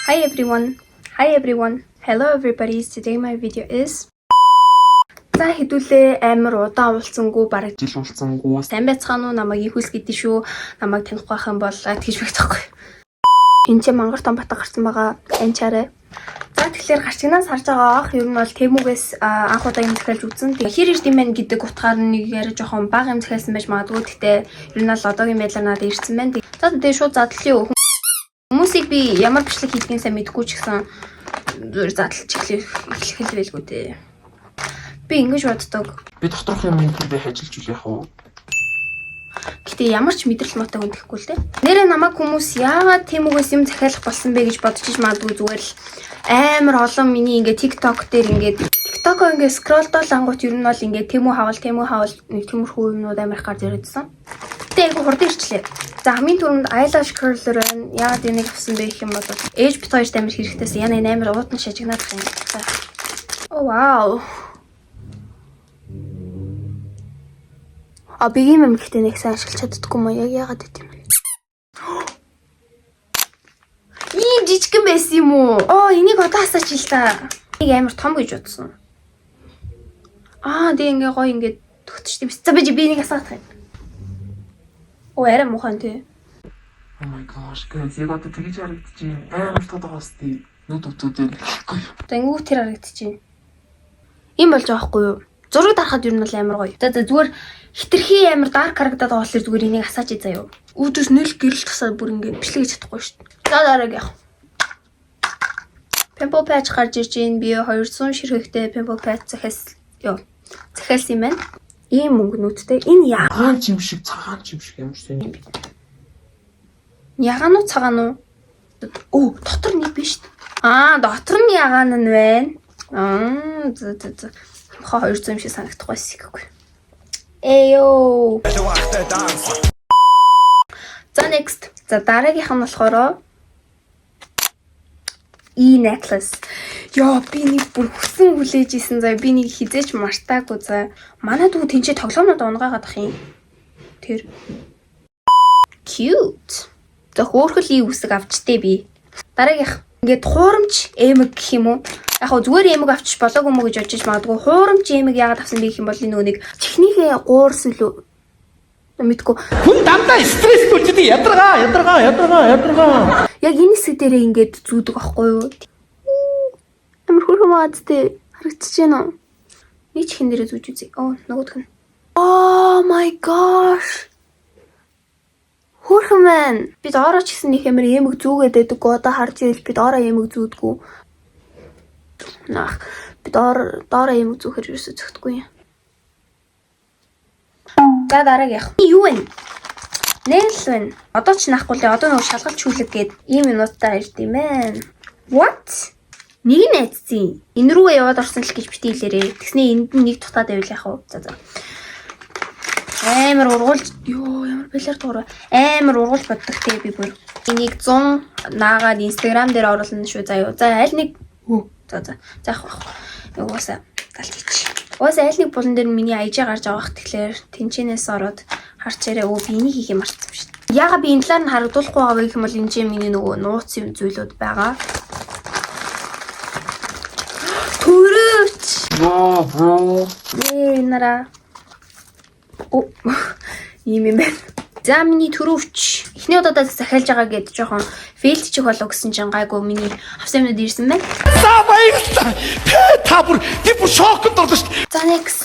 Hi everyone. Hello everybody. Today my video is За хэдүүлээ амар удаан уулзсангүй бараг жил уулзсангүй. Сайн байцгаана уу? Намайг ихүүлс гэдэг шүү. Намайг таних байх юм бол лайк хийж байгахгүй. Энд чи мангар том батга гарсан байгаа. Анчаарай. За тэгэхээр гарчигнаас харж байгаа ах ер нь бол Тэмүгээс анх удаа юм захиалж үзсэн. Хэр ирд юм бэ гэдэг утгаар нэг яриа жоохон бага юм захиалсан байж магадгүй. Гэхдээ ер нь л одоогийн байдлаар надад ирсэн байна. За тэгээ шууд задлаа юу. Хүмүүсийг би ямар бичлэг хийдгийг сайн мэдгүй ч гэсэн зүгээр задлж эхлэх байлгүй дээ. Би ингэж боддог. Би доторх юм би ажиллаж үл яах вэ? Гэтэ ямар ч мэдрэл мотог өндөхгүй л дээ. Нэрээ намайг хүмүүс яагаад Тэмүгээс юм захиалах болсон бэ гэж бодож иж магадгүй зүгээр л амар олон миний ингээ TikTok дээр ингээ TikTok-оо ингээ скролдол ангууд ер нь бол ингээ Тэмү хавал нэг тиймэрхүү юмнууд амар их гарч ирсэн. Гэтэ айгу хурдан ирчлээ. За хамгийн түрүүнд eyelash curler байна. Яагаад энийг авсан бэ гэх юм бол ээж бит хоёрт амар хэрэгтэйсэн. Яна энэ амар уутан шажигнаад байгаа юм. Оо вау. А бигийн юм ихтэй нэг сайн ашиглаж чаддаггүй мó яагаад гэт юм бэ? Ийм жижигэн байсан юм уу? Оо энийг одоо асаач л та. Нэг амар том гэж бодсон. Тэгээ ингээ гоё ингээ төгтчтэй биз. За би энийг асаах юм. Оо арай мухан тий. Oh my gosh, guys, яг одоо тэгж харагдчихээн. Амар тодогоос тий. Нүд өвдөөдөө гэхгүй юу. За ингэв тэр харагдчихээн. Ийм болж байгаа хгүй юу? Зураг дарахад ер нь бол амар гоё. За зүгээр хитрхи амар дарк харагдаад байгаа болохоор зүгээр энийг асаач заяа. Үүдээс нөл гэрэл тусаад бүр ингэ бичлэг хийж чадахгүй шүү дээ. За дарааг яах. Pimple patch гарч ирж байна. Би 200 ширхэгтэй pimple patch захиалсан юм байна. Ийм мөнгнүүдтэй. Энэ ягаан чим шиг цагаан чим шиг ямар сайн юм бэ? Ягаан уу цагаан уу? Оо, дотор нэг биш шүү дээ. Дотор нь ягаан нь байна. За. 200 юм шиг санагдах байсан гэхгүй. Эё. За next. За дараагийнх нь болохоор necklace. Яа би нэг бүр хүсэн хүлээж исэн заа. Би нэг хизээч мартаагүй заа. Манай дүү тэнцээ тоглоомнод унгаагаад ах юм. Тэр cute. За хөөхөл ий үсэг авчтэй би. Дараагийнх ингээд хуурамч эмэг гэх юм уу? Яг хөө зүгээр эмэг авчиж болоогүй мө гэж бодож магадгүй. Хуурамч эмэг яагаад авсан бэ гэх юм бол нөгөө нэг чихнийхээ гуурс үлээ мэдгүй. Хүн дандаа стресс төрчдөө ядаргаа. Яг энэ хэсэг дээрээ ингээд зүүдэг байхгүй юу? Амар хөрхөн маадтэй харагдчихэж байна уу? Нэг чихэн дээрээ зүүж үзье. Нөгөөх нь. Oh my gosh. Хөрхөн маань. Би доороо ч гэсэн нэг амар эмэг зүүгээд байдаггүй. Одоо харж ивэл би доороо эмэг зүүдгүй. Би доороо эмэг зүүхээр ерөөсөө зөгтгүй юм. За дараагийнх. Юу вэ? Nails вэ? Одоо ч наахгүй л одоо нөгөө шалгалт шүүлэг гээд ийм минутаар ирд юм байна. What? Нэг нь айцсан. Энэ рүүгээ яваад орсон л гэж бити хэлээрээ. Тэгснээ энд нь нэг дутаад байвал яах вэ? За. Амар ургуулж ямар бэлэр дуурай. Амар ургуулж боддог те би бүр. Энийг 100 наагаад Instagram дээр оруулна шүү заяа. За аль нэг За яах вэ? Угаасаа галт хийчих. Угаасаа аль нэг булан дээр миний аяжаа гарч байгаа хат тэгэхээр тэнчэнээс ороод харч ярээ би энийг хийх юм марцсан шүү дээ. Яага би энэ талаар нь харагдуулахгүй байгаа гэх юм бол энэ чинь миний нөгөө нууц юм зүйлүүд байгаа. Төрөөч. Wow, bro. Нара. Ийм юм байна. За миний төрөвч. Эхний удаадаа захиалж байгаа гэд жоохон фейлд чих болов гэсэн чинь гайгүй миний авсан юмнууд ирсэн байна. За баярлалаа. Та бүр шокнд орлоо шүү дээ. За next.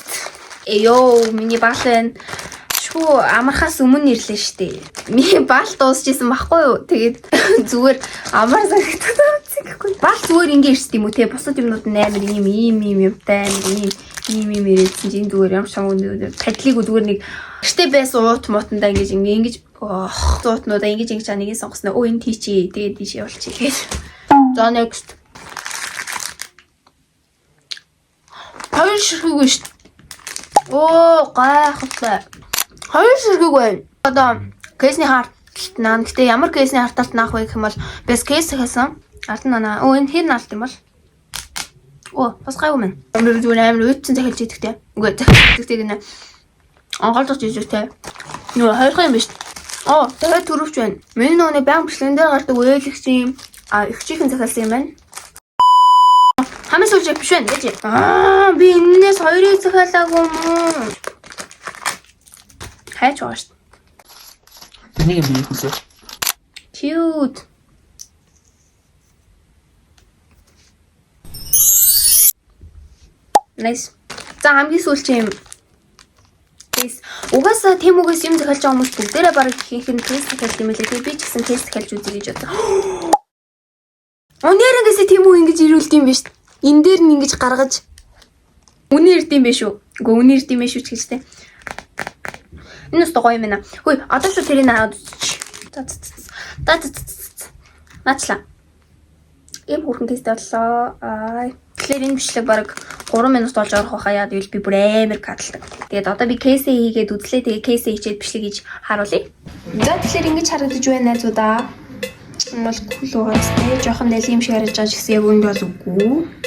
Эё миний баал байна. Шгүй амархаас өмнө ирлээ шүү дээ. Миний баал дуусчихсан байхгүй юу? Тэгээд зүгээр амар санагдаад гэхгүй. Баал зүгээр ингэ ирсэн юм уу те? Бусад юмнууд нь амар ийм юмтай ийм ирээдсэн чинь зүгээр ямар шонгон тадлыг зүгээр нэг гэртээ байсан уут муутандаа ингэж уутнуудаа ингэж чаныг сонгосноо. Энэ тийчээ. Тэгээд тийш явуулчих гээд. За next. Хоёр ширхэг шүү дээ. Гайхалтай. Хоёр ширхэг байна. Одоо кейсний харталт наа. Гэтэ ямар кейсний харталт наах вэ гэх юм бол бэс кейс хийсэн. Ард нь энэ хэр наалт юм бол? Бас гайгүй мэн. Амар үйдсэн захиалж идэх те. Үгүй захиалж гинэ. Ангаалж идэх те. Нөгөө хоёр юм биш. Тэгээд төрөвч байна. Миний нөгөө баян бичлэгэн дээр гардаг үеэлэгч юм их чихэн захиалсан юм байна. Хамгийн сүүлжээ биш байна гэж. Би энэс хоёрыг захиалаагүй юм уу? Хайч байгаа шүү. Тэнийг юм би хүсээ. Cute. Nice. За хамгийн сүүлчийн юм. Тест. Угаасаа тийм үгээс юм захиалж байгаа хүмүүс бүгдээрээ бараг ихэнх нь тест захиалт юм лээ. Тэгээ би ч гэсэн тест захиалж үзье гэж бодлоо. Өнөөдрөөс тийм үг ингэж ирүүлд юм биш. Энэ дээр нь ингэж гаргаж үнээр ирд юм биш үү? Үгүй үнээр ирд юм биш үү ч гэж тэ. Энэ өстө гоё юм байна. Хөөе, одоо ч тэрийг аваад үзчих. Наачлаа. Ийм хүрхэн тест боллоо. Тэгэхээр энэ бичлэг бараг 3 минут болж орох байхаа яа гэвэл би бүр амар кадалдаг. Тэгээд одоо би кейсээ хийгээд үзлээ. Тэгээд кейсээ хийчихэд бичлэг хийж харуулъя. За тэгэхээр ингэж харагдаж байна найзуудаа. Энэ бол кул байгаа тест. Жохон нэлим шиг харагдаж байгаа ч гэсэн яг үүнд бол үгүй.